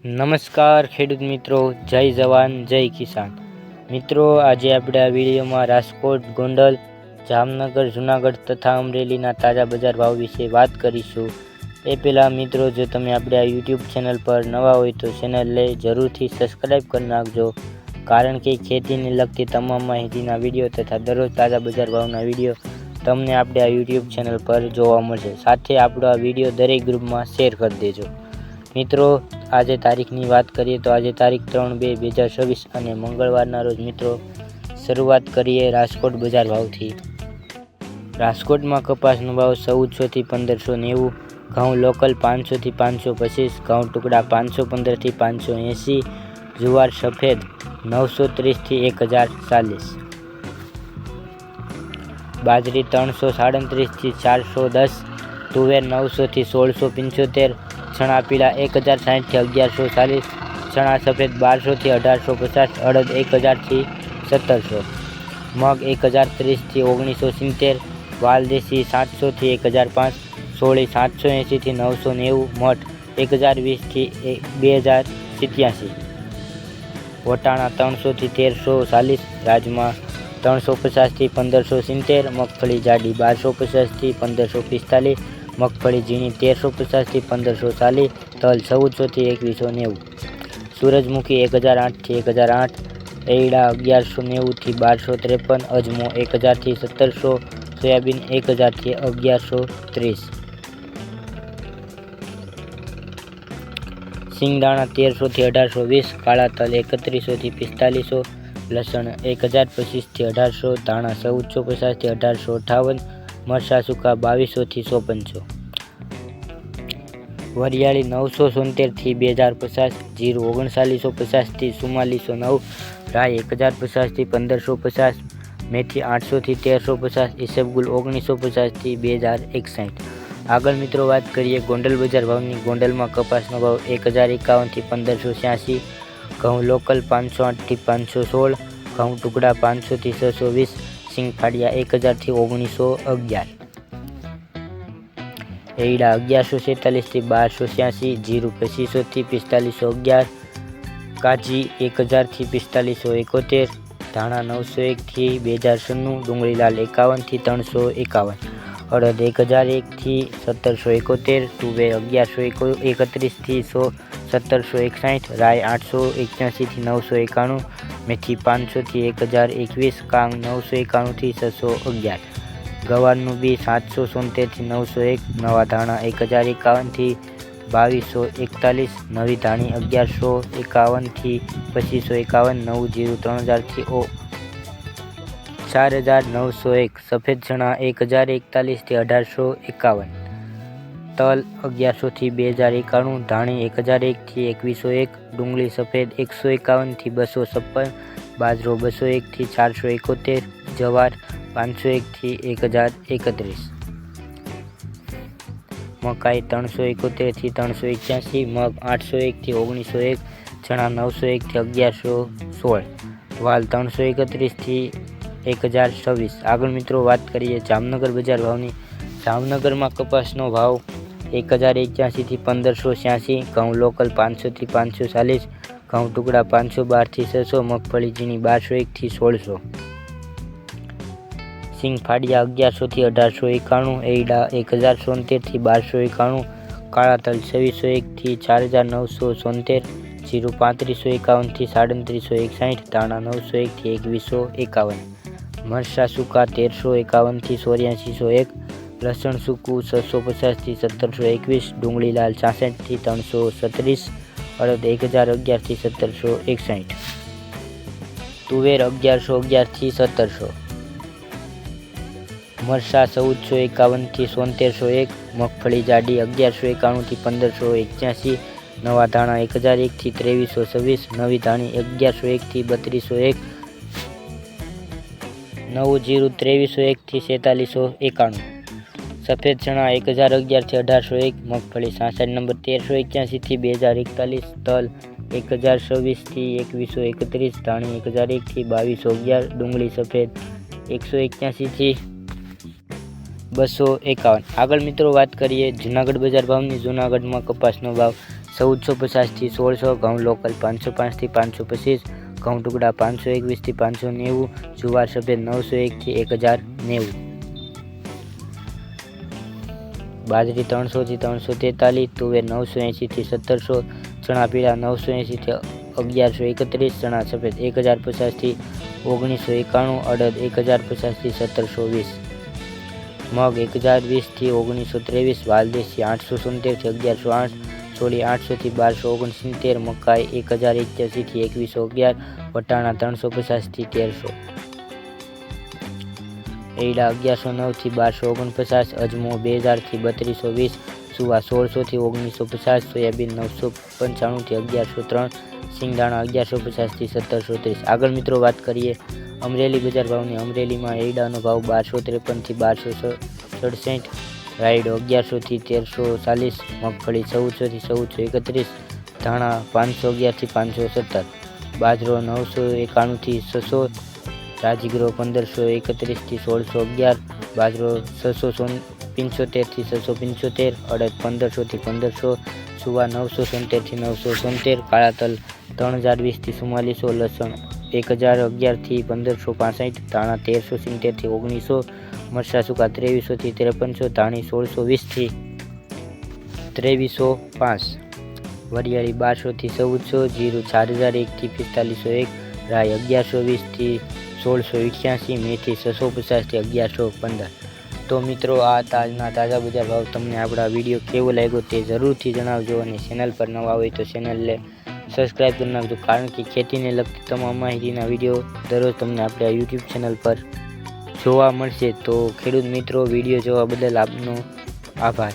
નમસ્કાર ખેડૂત મિત્રો, જય જવાન જય કિસાન. મિત્રો આજે આપણે આ વિડીયોમાં રાજકોટ, ગોંડલ, જામનગર, જૂનાગઢ તથા અમરેલીના તાજા બજાર ભાવ વિશે વાત કરીશું. એ પહેલાં મિત્રો, જો તમે આપણે આ યુટ્યુબ ચેનલ પર નવા હોય તો ચેનલને જરૂરથી સબસ્ક્રાઈબ કરી નાખજો, કારણ કે ખેતીને લગતી તમામ માહિતીના વિડીયો તથા દરરોજ તાજા બજાર ભાવના વિડીયો તમને આપણે આ યુટ્યુબ ચેનલ પર જોવા મળશે. સાથે આપણો આ વિડીયો દરેક ગ્રુપમાં શેર કરી દેજો. મિત્રો આજે તારીખની વાત કરીએ તો આજે તારીખ 3/2/2024 અને મંગળવારના રોજ મિત્રો શરૂઆત કરીએ રાજકોટ બજાર ભાવથી. રાજકોટમાં કપાસનો ભાવ 1400 થી 1590, ઘઉં લોકલ 500 થી 525, ઘઉં ટુકડા 515 થી 580, જુવાર સફેદ 930 થી 1040, બાજરી 337 થી 410, તુવેર 900 થી 1675, ચણા પીળા 1060 થી 1140, ચણા સફેદ 1200 થી 1850, અડદ 1000 થી 1700, મગ 1030 થી 1970, વાલદેશી 700 થી 1005, સોળી 780 થી 990, મઠ 1020 થી 2087, વટાણા 300 થી 1340, રાજમા 350 થી 1570, મગફળી જાડી 1250 થી 1545, મગફળી ઝીણી 1350 થી 1540, તલ 1400 થી 2190, સૂરજમુખી 1008 થી 1008, એરડા 1190 થી 1253, અજમો 1000 થી 1700, સોયાબીન 1000 થી 1130, સિંગદાણા 1300 થી 1820, કાળા તલ 3100 થી 4500, લસણ 1025 થી 1800, ધાણા 1450 થી 1858, મરચાં સૂકા 2200 થી 150, વરિયાળી 970 થી 2050, જીરું 3950 થી 4409, રાઈ 1050 થી 1550, મેથી 800 થી 1350, ઈસબગુલ 1950 થી 2061. આગળ મિત્રો વાત કરીએ ગોંડલ બજાર ભાવની. ગોંડલમાં કપાસનો ભાવ 1051 થી 1586, ઘઉં લોકલ 508 થી 516, ઘઉં ટુકડા 500 થી 620, સિંગફાડિયા 1000 થી 1911, એરડા 1146 થી 1286, જીરું 2500 થી 4511, કાજી 1000 થી 4571, ધાણા 901 થી 2096, ડુંગળી લાલ 51 થી 351, અડદ 1001 થી 1771, તુવેર 1131 થી 1761, રાઈ 881 થી 991, મેથી 500 થી 1021, કાંગ 991 થી 611, ગવારનું બી 770 થી 901, નવા ધાણા 1051 થી 2241, નવી ધાણી 1151 થી 2551, નવું જીરું 3000 થી 4901, સફેદ ચણા 1041 થી 1851, તલ 1100 થી 2091, ધાણી 1001 થી 2101, ડુંગળી સફેદ 151 થી 256, બાજરો 201 થી 471, જવાર 501 થી 1031, મકાઈ 371 થી 381, મગ 801 થી 1901, ચણા 901 થી 1116, વાલ 331 થી 1026. આગળ મિત્રો વાત કરીએ જામનગર બજાર ભાવની. જામનગરમાં કપાસનો ભાવ 1081 થી 1586, ઘઉં લોકલ 500 થી 540, ઘઉં ટુકડા 512 થી 600, મગફળી ઝીણી 1201 થી 1600, સિંગફાડિયા 1100 થી 1891, એરડા 1070 થી 1291, કાળા તલ 2601 થી 4970, જીરું 3551 થી 3761, ધાણા 901 થી 2151, મરચાં સૂકા 1351 થી 8401, લસણ સૂકું 650 થી 1721, ડુંગળી લાલ 66 થી 336, અડદ 1011 થી 1761, તુવેર 1111 થી 1700, મરચાં 1451 થી 7301, મગફળી જાડી 1191 થી 1581, નવા ધાણા 1001 થી 2326, નવી ધાણી 1101 થી 3201, નવું જીરું 2301 થી 4791, સફેદ ચણા 1011 થી 1801, મગફળી 66 નંબર 1381 થી 2041, તલ 1026 થી 2131, ધાણી 1001 થી 2211, ડુંગળી સફેદ 181 થી 251. આગળ મિત્રો વાત કરીએ જૂનાગઢ બજાર ભાવની. જૂનાગઢમાં કપાસનો ભાવ 1450 થી 1600, ઘઉં લોકલ 505 થી 525, ઘઉં ટુકડા 521 થી 590, જુવાર સફેદ 901 થી 1090, બાજરી 300 થી 343, તુવેર 980 થી 1700, ચણા પીળા 980 થી 1131, ચણા સફેદ 1050 થી 1991, અડદ 1050 થી 1720, મગ 1020 થી 1923, વાલદેશી 870 થી 1108, ચોળી 800 થી 1269, મકાઈ 1081 થી 2111, વટાણા 350 થી 1300, એરડા 1109 થી 1249, અજમો 2000 થી 3220, સુવા 1600 થી 1950, સોયાબીન 995 થી 1103, સિંગદાણા 1150 થી 1730। આગળ મિત્રો વાત કરીએ અમરેલી બજાર ભાવની। અમરેલીમાં એરડાનો ભાવ 1253 થી 1267, રાયડો 1100 થી 1340, મગફળી 1400 થી 1431, ધાણા 511 થી 517, બાજરો 991 થી 600, રાજગરો 1531 થી 1611, બાજરો 675 થી 675, અડદ 1500 થી 1500, સુવા 970 થી 970, કાળા તલ 3020 થી 4400, લસણ 1011 થી 1565, ધાણા 1370 થી 1900, મરચાં સૂકા 2300 થી 5300, ધાણી 1620 થી 2305, વરિયાળી 1200 થી 1400, જીરું 4001 થી 4501, રાઈ 1120 થી 1688, મેથી 650 થી 1115। તો મિત્રો આ તાજના તાજા બજાર ભાવ તમને આપણા વિડીયો કેવો લાગ્યો તે જરૂરથી જણાવજો, અને ચેનલ પર નવા હોય તો ચેનલને સબસ્ક્રાઈબ કરી નાખજો, કારણ કે ખેતીને લગતી તમામ માહિતીના વિડીયો દરરોજ તમને આપણે આ યુટ્યુબ ચેનલ પર જોવા મળશે। તો ખેડૂત મિત્રો, વિડીયો જોવા બદલ આપનો આભાર।